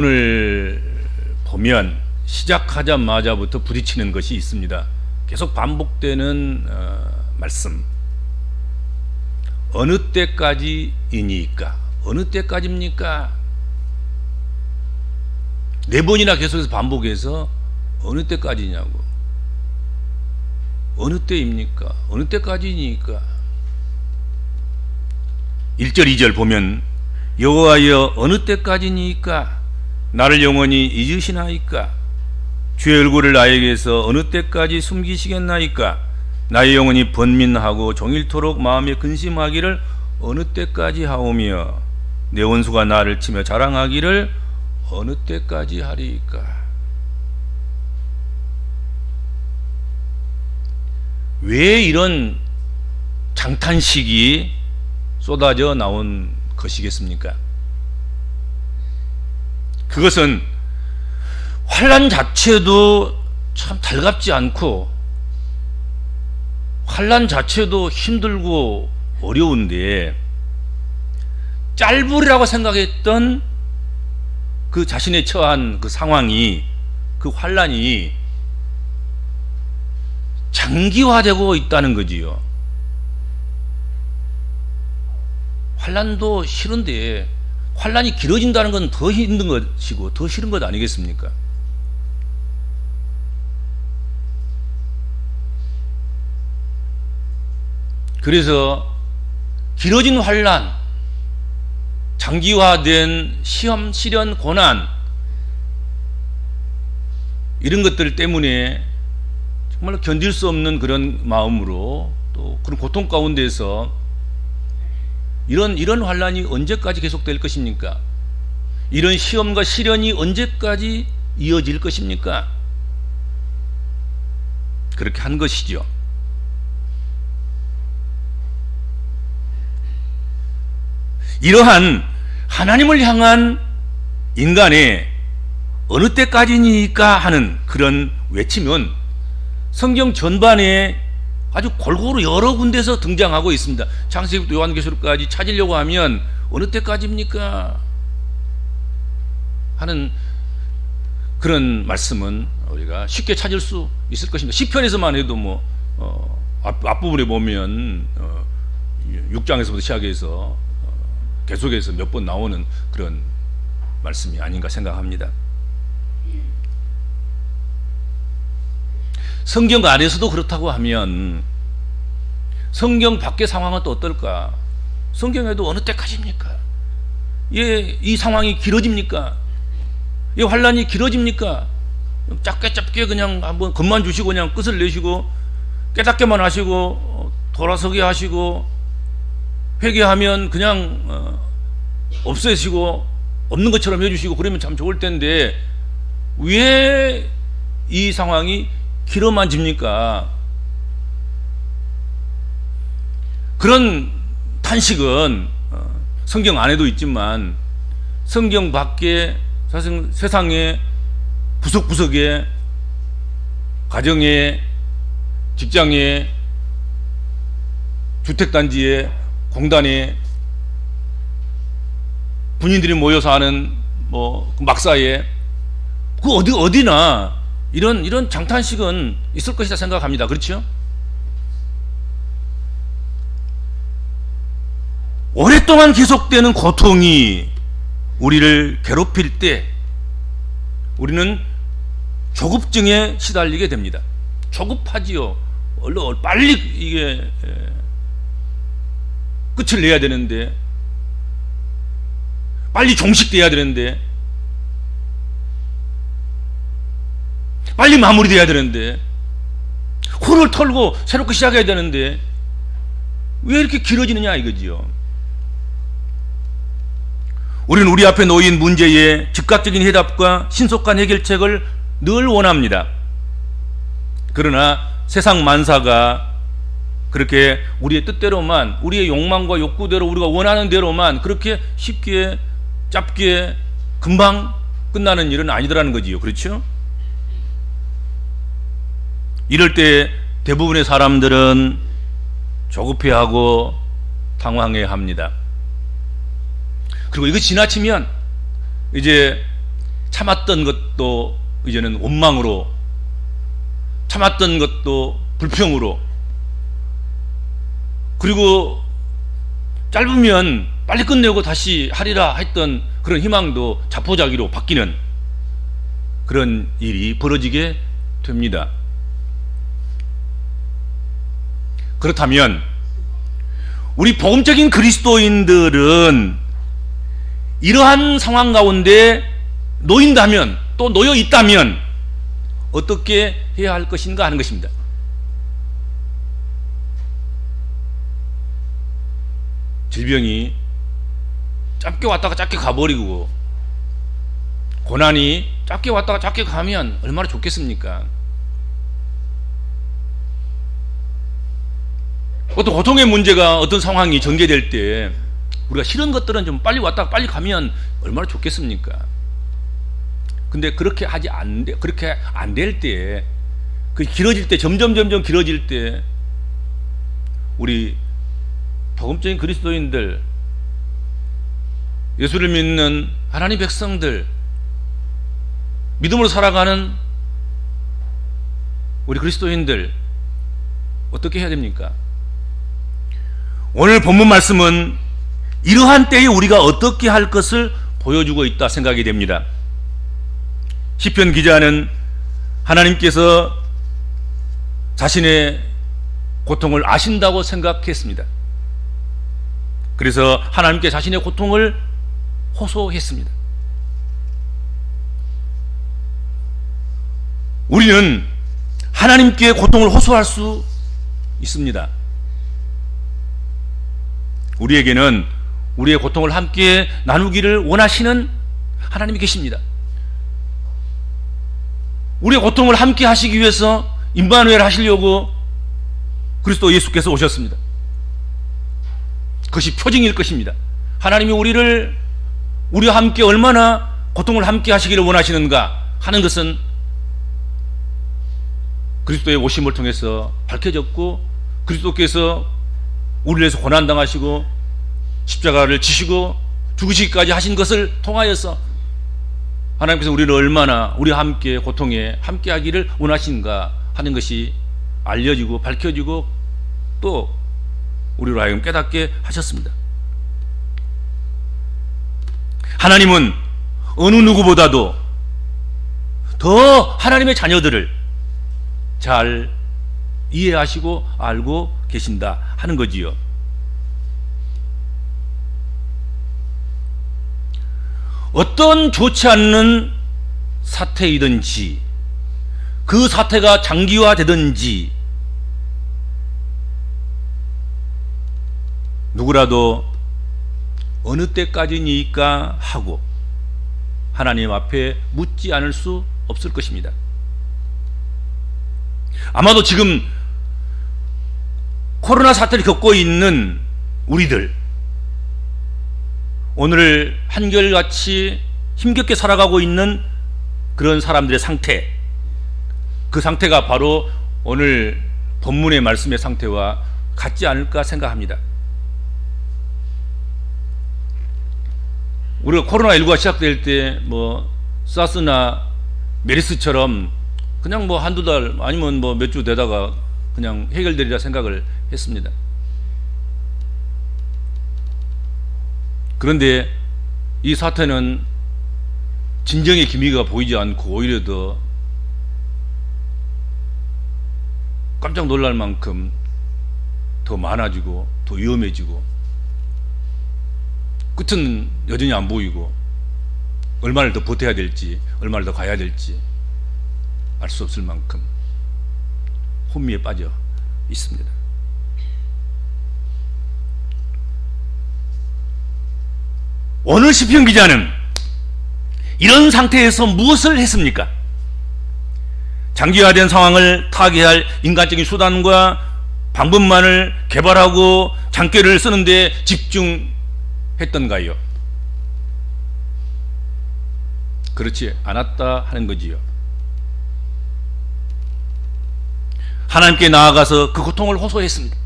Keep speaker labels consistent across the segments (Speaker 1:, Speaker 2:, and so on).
Speaker 1: 오늘 보면 시작하자마자부터 부딪히는 것이 있습니다. 계속 반복되는 말씀. 어느 때까지이니까? 어느 때까지입니까? 4번이나 계속해서 반복해서 어느 때까지냐고. 어느 때입니까? 어느 때까지니까? 1절 2절 보면 여호와여 어느 때까지니까? 나를 영원히 잊으시나이까? 주의 얼굴을 나에게서 어느 때까지 숨기시겠나이까? 나의 영혼이 번민하고 종일토록 마음에 근심하기를 어느 때까지 하오며 내 원수가 나를 치며 자랑하기를 어느 때까지 하리이까? 왜 이런 장탄식이 쏟아져 나온 것이겠습니까? 그것은 환난 자체도 참 달갑지 않고 환난 자체도 힘들고 어려운데 짤불이라고 생각했던 그 자신의 처한 그 상황이, 그 환난이 장기화되고 있다는 거지요. 환난도 싫은데 환난이 길어진다는 건 더 힘든 것이고 더 싫은 것 아니겠습니까? 그래서 길어진 환난, 장기화된 시험, 시련, 고난, 이런 것들 때문에 정말 견딜 수 없는 그런 마음으로 또 그런 고통 가운데서 이런 환난이 언제까지 계속될 것입니까? 이런 시험과 시련이 언제까지 이어질 것입니까? 그렇게 한 것이죠. 이러한 하나님을 향한 인간의 어느 때까지니까 하는 그런 외침은 성경 전반에 아주 골고루 여러 군데서 등장하고 있습니다. 창세기부터 요한계시록까지 찾으려고 하면 어느 때까지입니까? 하는 그런 말씀은 우리가 쉽게 찾을 수 있을 것입니다. 시편에서만 해도 앞부분에 보면 6장에서부터 시작해서 계속해서 몇 번 나오는 그런 말씀이 아닌가 생각합니다. 성경 안에서도 그렇다고 하면 성경 밖의 상황은 또 어떨까? 성경에도 어느 때까지입니까? 이 상황이 길어집니까? 이 환란이 길어집니까? 짧게 그냥 한번 겁만 주시고 그냥 끝을 내시고 깨닫게만 하시고 돌아서게 하시고 회개하면 그냥 없애시고 없는 것처럼 해주시고 그러면 참 좋을 텐데 왜 이 상황이 길어만 집니까? 그런 탄식은 성경 안에도 있지만 성경 밖에 사실 세상의 구석구석에 가정에 직장에 주택단지에 공단에 군인들이 모여서 하는 막사에 그 어디나 이런 장탄식은 있을 것이다 생각합니다. 그렇죠? 오랫동안 계속되는 고통이 우리를 괴롭힐 때 우리는 조급증에 시달리게 됩니다. 조급하지요. 얼른 빨리 이게 끝을 내야 되는데, 빨리 종식돼야 되는데, 빨리 마무리돼야 되는데, 홀을 털고 새롭게 시작해야 되는데 왜 이렇게 길어지느냐 이거지요. 우리는 우리 앞에 놓인 문제에 즉각적인 해답과 신속한 해결책을 늘 원합니다. 그러나 세상 만사가 그렇게 우리의 뜻대로만, 우리의 욕망과 욕구대로 우리가 원하는 대로만 그렇게 쉽게 짧게 금방 끝나는 일은 아니더라는 거지요. 그렇죠? 이럴 때 대부분의 사람들은 조급해하고 당황해합니다. 그리고 이거 지나치면 이제 참았던 것도 이제는 원망으로, 참았던 것도 불평으로, 그리고 짧으면 빨리 끝내고 다시 하리라 했던 그런 희망도 자포자기로 바뀌는 그런 일이 벌어지게 됩니다. 그렇다면 우리 복음적인 그리스도인들은 이러한 상황 가운데 놓인다면, 또 놓여 있다면 어떻게 해야 할 것인가 하는 것입니다. 질병이 짧게 왔다가 짧게 가버리고, 고난이 짧게 왔다가 짧게 가면 얼마나 좋겠습니까? 어떤 고통의 문제가, 어떤 상황이 전개될 때 우리가 싫은 것들은 좀 빨리 왔다가 빨리 가면 얼마나 좋겠습니까? 근데 그렇게 그렇게 안 될 때, 그 길어질 때, 점점 길어질 때, 우리 복음적인 그리스도인들, 예수를 믿는 하나님 백성들, 믿음으로 살아가는 우리 그리스도인들 어떻게 해야 됩니까? 오늘 본문 말씀은 이러한 때에 우리가 어떻게 할 것을 보여주고 있다 생각이 됩니다. 시편 기자는 하나님께서 자신의 고통을 아신다고 생각했습니다. 그래서 하나님께 자신의 고통을 호소했습니다. 우리는 하나님께 고통을 호소할 수 있습니다. 우리에게는 우리의 고통을 함께 나누기를 원하시는 하나님이 계십니다. 우리의 고통을 함께 하시기 위해서 임마누엘 하시려고 그리스도 예수께서 오셨습니다. 그것이 표징일 것입니다. 하나님이 우리와 함께 얼마나 고통을 함께 하시기를 원하시는가 하는 것은 그리스도의 오심을 통해서 밝혀졌고, 그리스도께서 우리를 위해서 고난당하시고 십자가를 지시고 죽으시기까지 하신 것을 통하여서 하나님께서 우리를 얼마나 우리와 함께 고통에 함께 하기를 원하신가 하는 것이 알려지고 밝혀지고 또 우리로 하여금 깨닫게 하셨습니다. 하나님은 어느 누구보다도 더 하나님의 자녀들을 잘 이해하시고 알고 계신다 하는 거지요. 어떤 좋지 않는 사태이든지, 그 사태가 장기화되든지, 누구라도 어느 때까지니까 하고 하나님 앞에 묻지 않을 수 없을 것입니다. 아마도 지금 코로나 사태를 겪고 있는 우리들, 오늘 한결같이 힘겹게 살아가고 있는 그런 사람들의 상태, 그 상태가 바로 오늘 본문의 말씀의 상태와 같지 않을까 생각합니다. 우리가 코로나19가 시작될 때 사스나 메르스처럼 그냥 한두 달 아니면 몇 주 되다가 그냥 해결되리라 생각을 했습니다. 그런데 이 사태는 진정의 기미가 보이지 않고 오히려 더 깜짝 놀랄 만큼 더 많아지고 더 위험해지고, 끝은 여전히 안 보이고, 얼마를 더 버텨야 될지 얼마를 더 가야 될지 알 수 없을 만큼 혼미에 빠져 있습니다. 오늘 시편 기자는 이런 상태에서 무엇을 했습니까? 장기화된 상황을 타개할 인간적인 수단과 방법만을 개발하고 장꾀를 쓰는 데 집중했던가요? 그렇지 않았다 하는 거지요. 하나님께 나아가서 그 고통을 호소했습니다.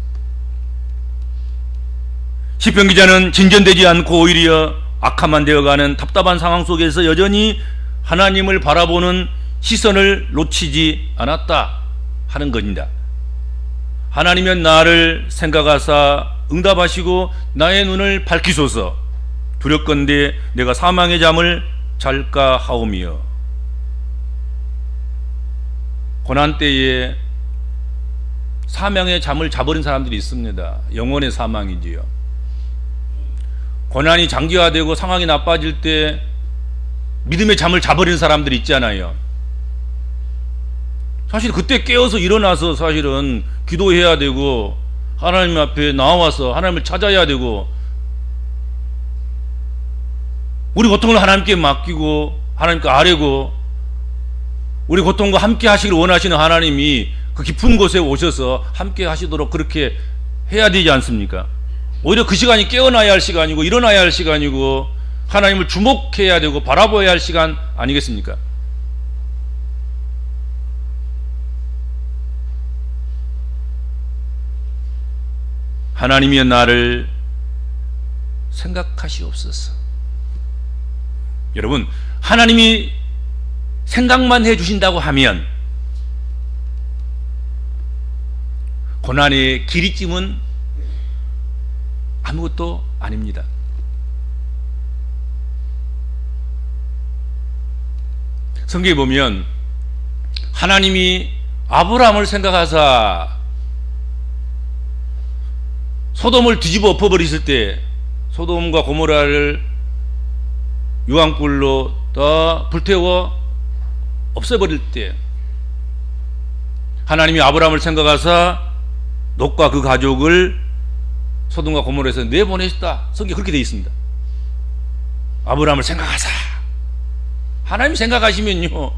Speaker 1: 시편 기자는 진전되지 않고 오히려 악화만 되어가는 답답한 상황 속에서 여전히 하나님을 바라보는 시선을 놓치지 않았다 하는 것입니다. 하나님은 나를 생각하사 응답하시고 나의 눈을 밝히소서. 두렵건대 내가 사망의 잠을 잘까 하오며. 고난 때에 사망의 잠을 자버린 사람들이 있습니다. 영혼의 사망이지요. 고난이 장기화되고 상황이 나빠질 때 믿음의 잠을 자버리는 사람들이 있잖아요. 사실 그때 깨어서 일어나서 사실은 기도해야 되고 하나님 앞에 나와서 하나님을 찾아야 되고 우리 고통을 하나님께 맡기고 하나님께 아뢰고 우리 고통과 함께 하시길 원하시는 하나님이 그 깊은 곳에 오셔서 함께 하시도록 그렇게 해야 되지 않습니까? 오히려 그 시간이 깨어나야 할 시간이고 일어나야 할 시간이고 하나님을 주목해야 되고 바라봐야 할 시간 아니겠습니까? 하나님이여 나를 생각하시옵소서. 여러분, 하나님이 생각만 해주신다고 하면 고난의 길이쯤은 아무것도 아닙니다. 성경에 보면 하나님이 아브라함을 생각하사 소돔을 뒤집어 엎어버리실 때 소돔과 고모라를 유황불로 다 불태워 없애버릴 때 하나님이 아브라함을 생각하사 롯과 그 가족을 소돔과 고모라에서 내보내셨다. 성경에 그렇게 되어 있습니다. 아브라함을 생각하사. 하나님 생각하시면요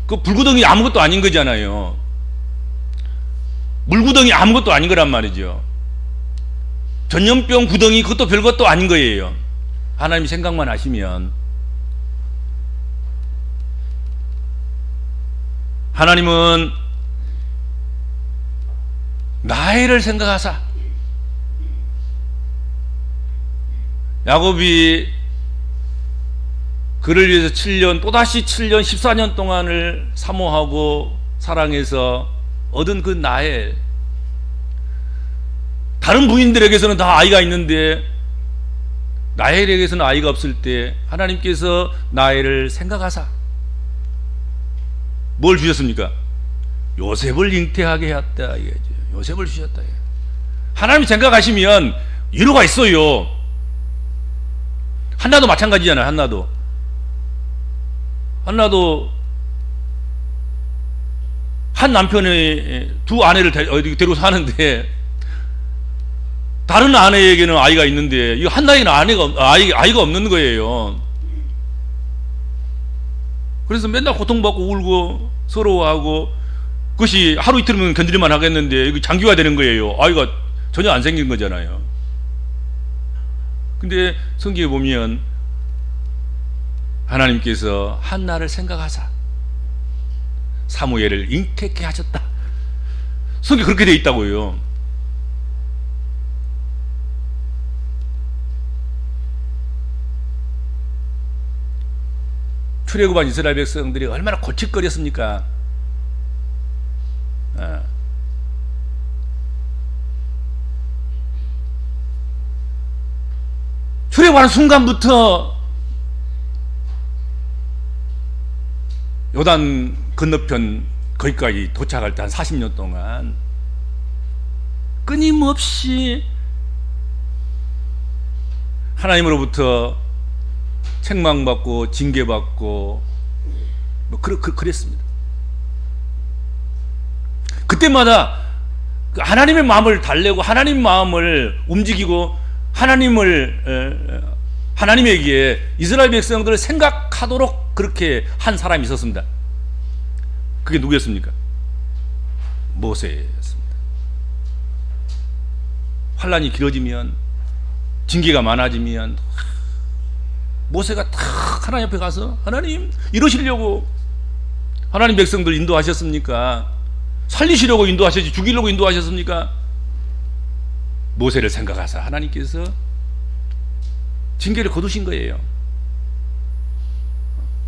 Speaker 1: 그 불구덩이 아무것도 아닌 거잖아요. 물구덩이 아무것도 아닌 거란 말이죠. 전염병 구덩이 그것도 별것도 아닌 거예요. 하나님 생각만 하시면. 하나님은 나이를 생각하사. 야곱이 그를 위해서 7년 또다시 7년 14년 동안을 사모하고 사랑해서 얻은 그 나엘. 다른 부인들에게서는 다 아이가 있는데 나엘에게서는 아이가 없을 때 하나님께서 나엘을 생각하사 뭘 주셨습니까? 요셉을 잉태하게 했다 이거죠. 요셉을 주셨다. 하나님 생각하시면 위로가 있어요. 한나도 마찬가지잖아요. 한나도 한 남편의 두 아내를 데리고 사는데 다른 아내에게는 아이가 있는데 이 한나에게는 아이가 없는 거예요. 그래서 맨날 고통받고 울고 서러워하고 그것이 하루 이틀이면 견딜만 하겠는데 이거 장기화 되는 거예요. 아이가 전혀 안 생긴 거잖아요. 근데 성경에 보면 하나님께서 한나를 생각하사 사무엘을 잉태케 하셨다. 성경에 그렇게 되어 있다고요. 출애굽한 이스라엘 백성들이 얼마나 고집거렸습니까? 출애굽하는 순간부터 요단 건너편 거기까지 도착할 때 한 40년 동안 끊임없이 하나님으로부터 책망받고 징계받고 그랬습니다. 그때마다 하나님의 마음을 달래고 하나님 마음을 움직이고 하나님에게 이스라엘 백성들을 생각하도록 그렇게 한 사람이 있었습니다. 그게 누구였습니까? 모세였습니다. 환란이 길어지면 징계가 많아지면 모세가 탁 하나님 앞에 가서 하나님 이러시려고 하나님 백성들 인도하셨습니까? 살리시려고 인도하셨지 죽이려고 인도하셨습니까? 모세를 생각하사 하나님께서 징계를 거두신 거예요.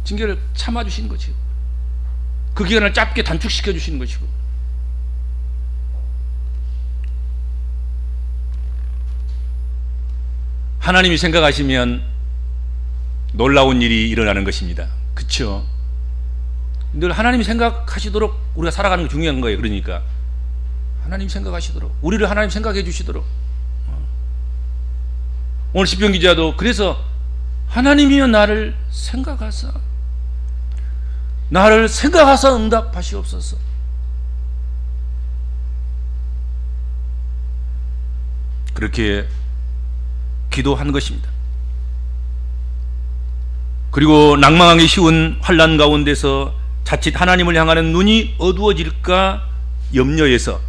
Speaker 1: 징계를 참아주시는 것이고, 그 기간을 짧게 단축시켜 주시는 것이고, 하나님이 생각하시면 놀라운 일이 일어나는 것입니다. 그렇죠? 늘 하나님이 생각하시도록 우리가 살아가는 게 중요한 거예요. 그러니까 하나님 생각하시도록, 우리를 하나님 생각해 주시도록. 오늘 시편 기자도 그래서 하나님이여 나를 생각하사 응답하시옵소서. 그렇게 기도한 것입니다. 그리고 낭망하기 쉬운 환난 가운데서 자칫 하나님을 향하는 눈이 어두워질까 염려해서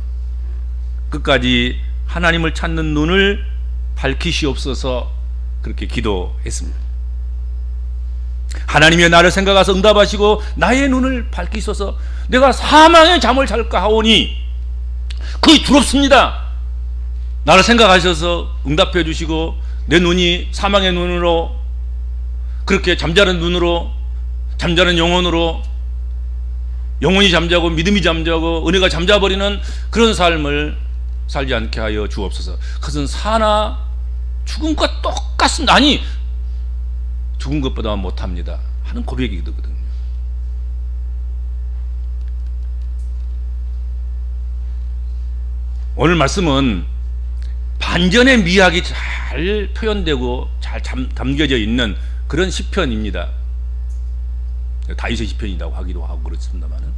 Speaker 1: 끝까지 하나님을 찾는 눈을 밝히시옵소서 그렇게 기도했습니다. 하나님이 나를 생각하사 응답하시고 나의 눈을 밝히소서. 내가 사망의 잠을 잘까 하오니 그게 두렵습니다. 나를 생각하셔서 응답해 주시고 내 눈이 사망의 눈으로, 그렇게 잠자는 눈으로, 잠자는 영혼으로, 영혼이 잠자고 믿음이 잠자고 은혜가 잠자버리는 그런 삶을 살지 않게 하여 주옵소서. 그것은 사나 죽음과 똑같습니다. 아니, 죽은 것보다 못합니다 하는 고백이거든요. 오늘 말씀은 반전의 미학이 잘 표현되고 잘 담겨져 있는 그런 시편입니다. 다윗의 시편이라고 하기도 하고 그렇습니다만은,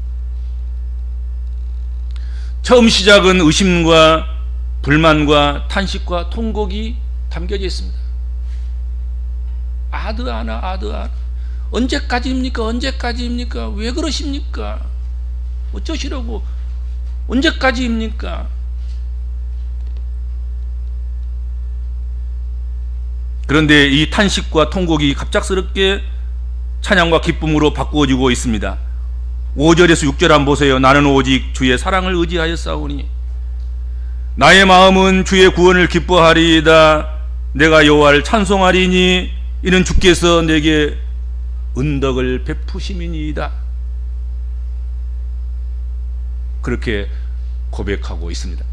Speaker 1: 처음 시작은 의심과 불만과 탄식과 통곡이 담겨져 있습니다. 아드아나 언제까지입니까? 왜 그러십니까? 어쩌시려고? 언제까지입니까? 그런데 이 탄식과 통곡이 갑작스럽게 찬양과 기쁨으로 바꾸어지고 있습니다. 5절에서 6절 한번 보세요. 나는 오직 주의 사랑을 의지하여 싸우니 나의 마음은 주의 구원을 기뻐하리이다. 내가 여호와를 찬송하리니 이는 주께서 내게 은덕을 베푸심이니이다. 그렇게 고백하고 있습니다.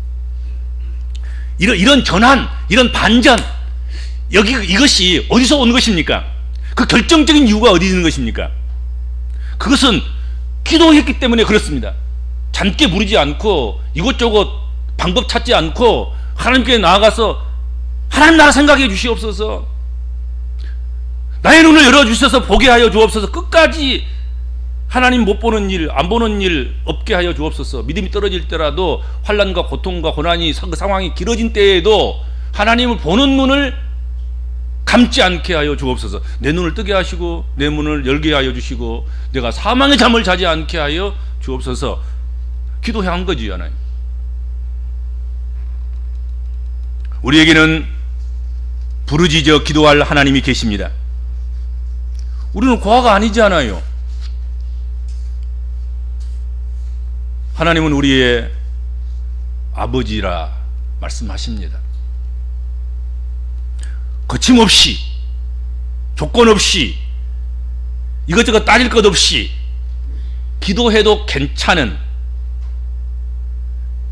Speaker 1: 이런 전환, 이런 반전, 이것이 어디서 온 것입니까? 그 결정적인 이유가 어디 있는 것입니까? 그것은 기도했기 때문에 그렇습니다. 잠깨 부르지 않고 이것저것 방법 찾지 않고 하나님께 나아가서 하나님 나라 생각해 주시옵소서, 나의 눈을 열어주셔서 보게 하여 주옵소서, 끝까지 하나님 못 보는 일, 안 보는 일 없게 하여 주옵소서. 믿음이 떨어질 때라도, 환난과 고통과 고난이 그 상황이 길어진 때에도 하나님을 보는 눈을 감지 않게 하여 주옵소서. 내 눈을 뜨게 하시고 내 문을 열게 하여 주시고 내가 사망의 잠을 자지 않게 하여 주옵소서. 기도한 거지 하나님. 우리에게는 부르짖어 기도할 하나님이 계십니다. 우리는 고아가 아니잖아요. 하나님은 우리의 아버지라 말씀하십니다. 거침없이, 조건 없이, 이것저것 따질 것 없이 기도해도 괜찮은,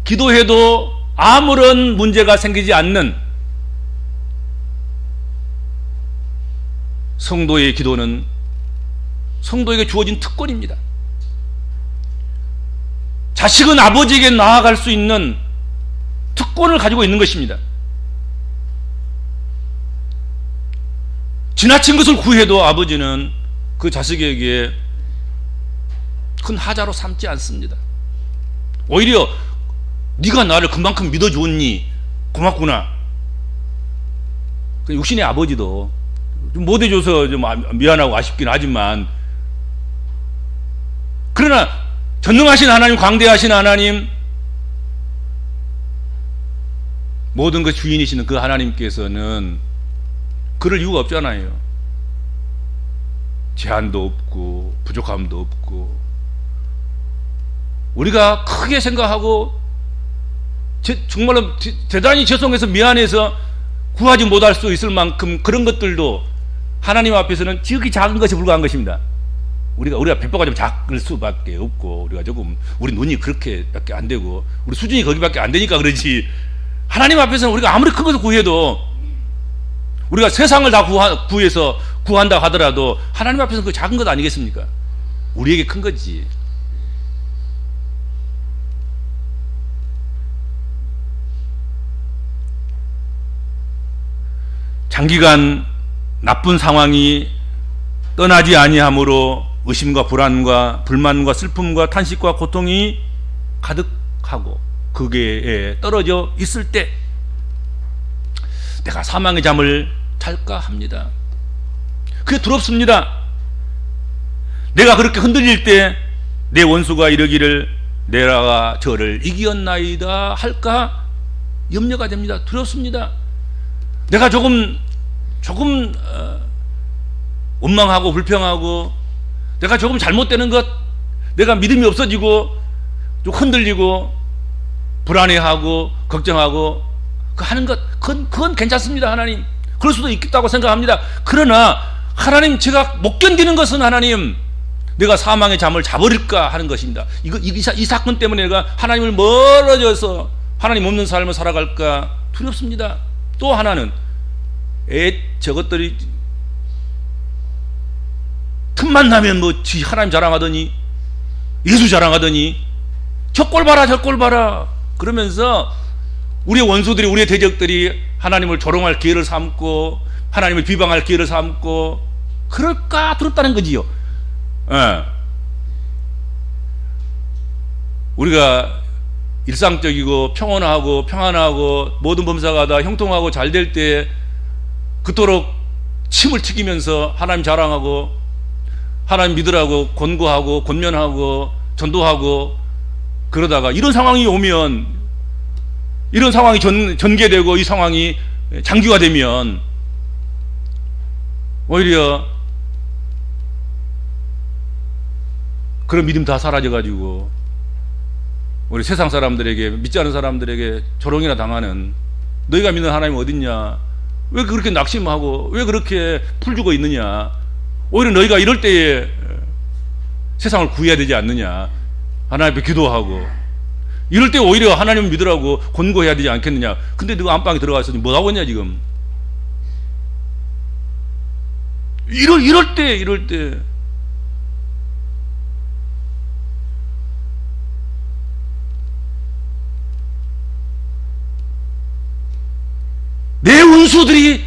Speaker 1: 기도해도 아무런 문제가 생기지 않는 성도의 기도는 성도에게 주어진 특권입니다. 자식은 아버지에게 나아갈 수 있는 특권을 가지고 있는 것입니다. 지나친 것을 구해도 아버지는 그 자식에게 큰 하자로 삼지 않습니다. 오히려 네가 나를 그만큼 믿어주었니? 고맙구나. 육신의 아버지도 좀 못해줘서 좀 미안하고 아쉽긴 하지만, 그러나 전능하신 하나님, 광대하신 하나님, 모든 것 주인이시는 그 하나님께서는 그럴 이유가 없잖아요. 제한도 없고 부족함도 없고, 우리가 크게 생각하고 정말로 대단히 죄송해서 미안해서 구하지 못할 수 있을 만큼 그런 것들도 하나님 앞에서는 지극히 작은 것에 불과한 것입니다. 우리가 배포가 좀 작을 수밖에 없고, 우리가 조금 우리 눈이 그렇게밖에 안 되고 우리 수준이 거기밖에 안 되니까 그러지, 하나님 앞에서는 우리가 아무리 큰 것을 구해도, 우리가 세상을 다 구해서 구한다 하더라도 하나님 앞에서는 그 작은 것 아니겠습니까? 우리에게 큰 거지. 장기간 나쁜 상황이 떠나지 아니하므로 의심과 불안과 불만과 슬픔과 탄식과 고통이 가득하고 거기에 떨어져 있을 때 내가 사망의 잠을 잘까 합니다. 그게 두렵습니다. 내가 그렇게 흔들릴 때 내 원수가 이러기를 내가 저를 이기었나이다 할까 염려가 됩니다. 두렵습니다. 내가 조금 원망하고 불평하고, 내가 조금 잘못되는 것, 내가 믿음이 없어지고 좀 흔들리고 불안해하고 걱정하고 그 하는 것, 그건 괜찮습니다. 하나님, 그럴 수도 있겠다고 생각합니다. 그러나 하나님, 제가 못 견디는 것은 하나님, 내가 사망의 잠을 자버릴까 하는 것입니다. 이 사건 때문에 내가 하나님을 멀어져서 하나님 없는 삶을 살아갈까 두렵습니다. 또 하나는 저것들이 틈만 나면 하나님 자랑하더니 예수 자랑하더니 저 꼴 봐라 저 꼴 봐라 그러면서 우리의 원수들이, 우리의 대적들이 하나님을 조롱할 기회를 삼고 하나님을 비방할 기회를 삼고 그럴까 두렵다는 거지요. 우리가 일상적이고 평안하고 모든 범사가 다 형통하고 잘 될 때 그토록 침을 튀기면서 하나님 자랑하고 하나님 믿으라고 권고하고 권면하고 전도하고 그러다가 이런 상황이 오면, 이런 상황이 전개되고 이 상황이 장기화되면 오히려 그런 믿음 다 사라져가지고 우리 세상 사람들에게, 믿지 않은 사람들에게 조롱이나 당하는, 너희가 믿는 하나님 어딨냐, 왜 그렇게 낙심하고 왜 그렇게 풀주고 있느냐, 오히려 너희가 이럴 때에 세상을 구해야 되지 않느냐, 하나님 앞에 기도하고 이럴 때 오히려 하나님 믿으라고 권고해야 되지 않겠느냐. 근데 너가 안방에 들어가서 뭐 하고 있냐 지금. 이럴 때 내 원수들이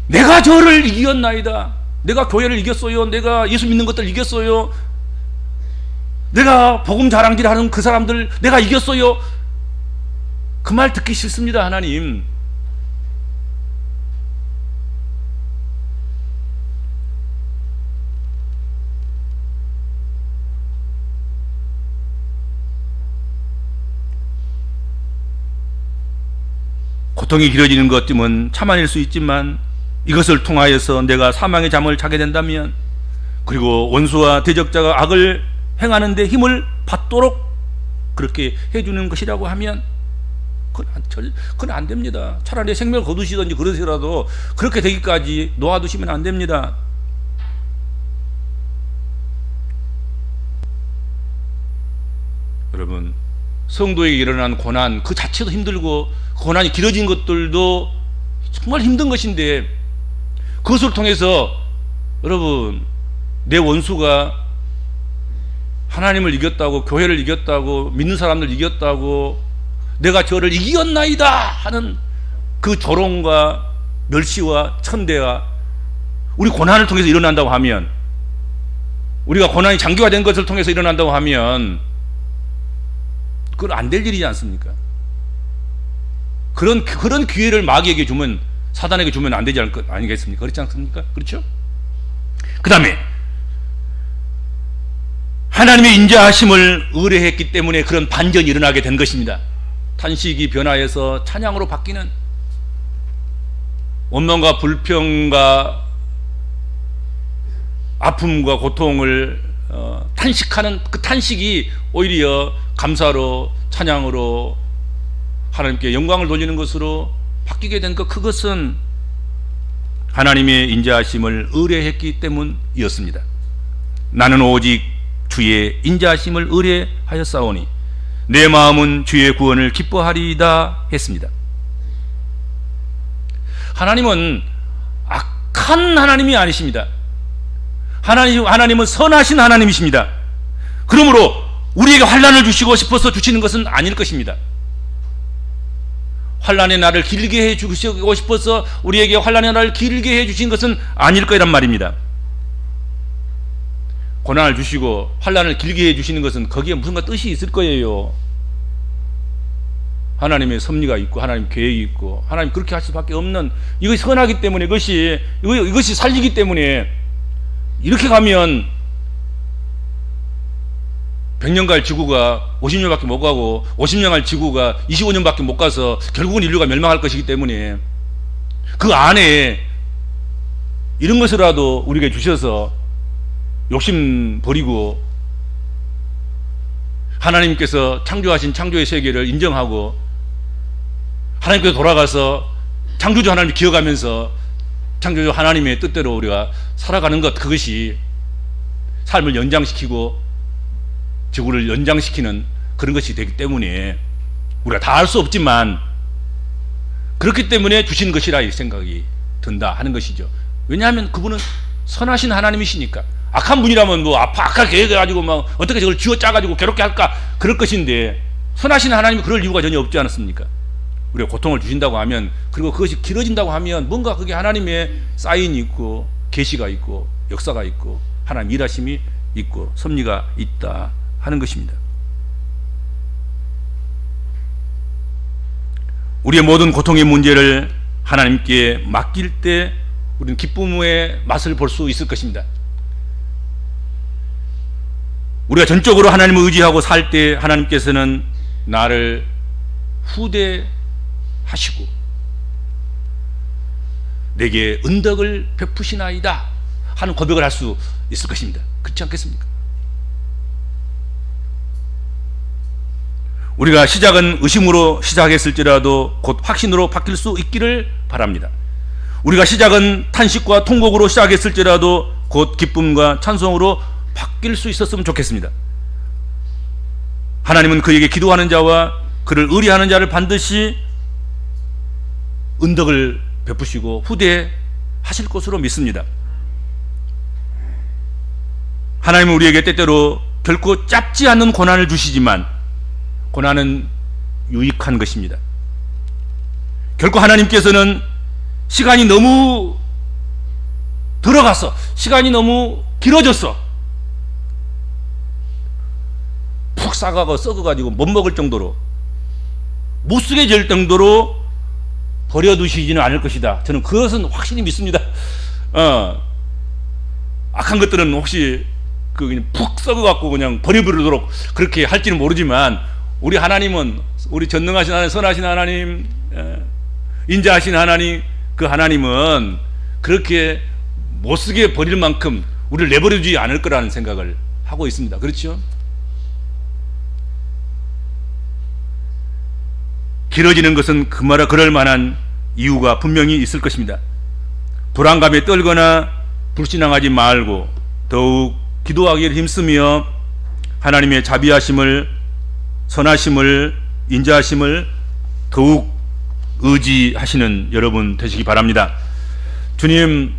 Speaker 1: 내가 저를 이겼나이다, 내가 교회를 이겼어요, 내가 예수 믿는 것들 이겼어요, 내가 복음 자랑질 하는 그 사람들 내가 이겼어요, 그 말 듣기 싫습니다. 하나님, 고통이 길어지는 것쯤은 참아낼 수 있지만 이것을 통하여서 내가 사망의 잠을 자게 된다면, 그리고 원수와 대적자가 악을 행하는 데 힘을 받도록 그렇게 해주는 것이라고 하면 그건 안 됩니다. 차라리 생명을 거두시든지 그러시라도 그렇게 되기까지 놓아두시면 안 됩니다. 여러분, 성도에게 일어난 고난 그 자체도 힘들고 고난이 길어진 것들도 정말 힘든 것인데, 그것을 통해서 여러분, 내 원수가 하나님을 이겼다고, 교회를 이겼다고, 믿는 사람들 이겼다고, 내가 저를 이겼나이다 하는 그 조롱과 멸시와 천대가 우리 고난을 통해서 일어난다고 하면, 우리가 고난이 장기화된 것을 통해서 일어난다고 하면 그건 안 될 일이지 않습니까? 그런 기회를 마귀에게 주면, 사단에게 주면 안 되지 않을 것 아니겠습니까? 그렇지 않습니까? 그렇죠? 그 다음에 하나님의 인자하심을 의뢰했기 때문에 그런 반전이 일어나게 된 것입니다. 탄식이 변화해서 찬양으로 바뀌는, 원망과 불평과 아픔과 고통을 탄식하는 그 탄식이 오히려 감사로, 찬양으로 하나님께 영광을 돌리는 것으로 바뀌게 된 것, 그것은 하나님의 인자하심을 의뢰했기 때문이었습니다. 나는 오직 주의 인자하심을 의뢰하였사오니 내 마음은 주의 구원을 기뻐하리이다 했습니다. 하나님은 악한 하나님이 아니십니다. 하나님은 선하신 하나님이십니다. 그러므로 우리에게 환난을 주시고 싶어서 주시는 것은 아닐 것입니다. 환난의 날을 길게 해 주시고 싶어서 우리에게 환난의 날을 길게 해 주신 것은 아닐 거란 말입니다. 고난을 주시고 환난을 길게 해 주시는 것은 거기에 무슨가 뜻이 있을 거예요. 하나님의 섭리가 있고 하나님 계획이 있고 하나님 그렇게 할 수밖에 없는, 이것이 선하기 때문에, 이것이 살리기 때문에. 이렇게 가면 100년 갈 지구가 50년밖에 못 가고 50년 갈 지구가 25년밖에 못 가서 결국은 인류가 멸망할 것이기 때문에 그 안에 이런 것이라도 우리에게 주셔서 욕심 버리고 하나님께서 창조하신 창조의 세계를 인정하고 하나님께서 돌아가서 창조주 하나님을 기억하면서 창조주 하나님의 뜻대로 우리가 살아가는 것, 그것이 삶을 연장시키고 지구를 연장시키는 그런 것이 되기 때문에 우리가 다 알 수 없지만 그렇기 때문에 주신 것이라 이 생각이 든다 하는 것이죠. 왜냐하면 그분은 선하신 하나님이시니까. 악한 분이라면 뭐 악하게 계획해가지고 막 어떻게 저걸 쥐어 짜가지고 괴롭게 할까 그럴 것인데, 선하신 하나님이 그럴 이유가 전혀 없지 않았습니까? 우리가 고통을 주신다고 하면, 그리고 그것이 길어진다고 하면 뭔가 그게 하나님의 사인이 있고 계시가 있고 역사가 있고 하나님 일하심이 있고 섭리가 있다 하는 것입니다. 우리의 모든 고통의 문제를 하나님께 맡길 때 우리는 기쁨의 맛을 볼 수 있을 것입니다. 우리가 전적으로 하나님을 의지하고 살 때 하나님께서는 나를 후대하시고 내게 은덕을 베푸시나이다 하는 고백을 할 수 있을 것입니다. 그렇지 않겠습니까? 우리가 시작은 의심으로 시작했을지라도 곧 확신으로 바뀔 수 있기를 바랍니다. 우리가 시작은 탄식과 통곡으로 시작했을지라도 곧 기쁨과 찬송으로 바뀔 수 있었으면 좋겠습니다. 하나님은 그에게 기도하는 자와 그를 의뢰하는 자를 반드시 은덕을 베푸시고 후대하실 것으로 믿습니다. 하나님은 우리에게 때때로 결코 짧지 않는 고난을 주시지만 고난은 유익한 것입니다. 결코 하나님께서는 시간이 너무 들어가서, 시간이 너무 길어졌어, 푹 싸가고 썩어가지고 못 먹을 정도로, 못 쓰게 될 정도로 버려두시지는 않을 것이다. 저는 그것은 확실히 믿습니다. 악한 것들은 혹시 그냥 푹 썩어갖고 그냥 버려버리도록 그렇게 할지는 모르지만, 우리 하나님은, 우리 전능하신 하나님, 선하신 하나님, 인자하신 하나님, 그 하나님은 그렇게 못쓰게 버릴 만큼 우리를 내버려두지 않을 거라는 생각을 하고 있습니다. 그렇죠? 길어지는 것은 그럴 만한 이유가 분명히 있을 것입니다. 불안감에 떨거나 불신앙하지 말고 더욱 기도하기를 힘쓰며 하나님의 자비하심을, 선하심을, 인자하심을 더욱 의지하시는 여러분 되시기 바랍니다. 주님,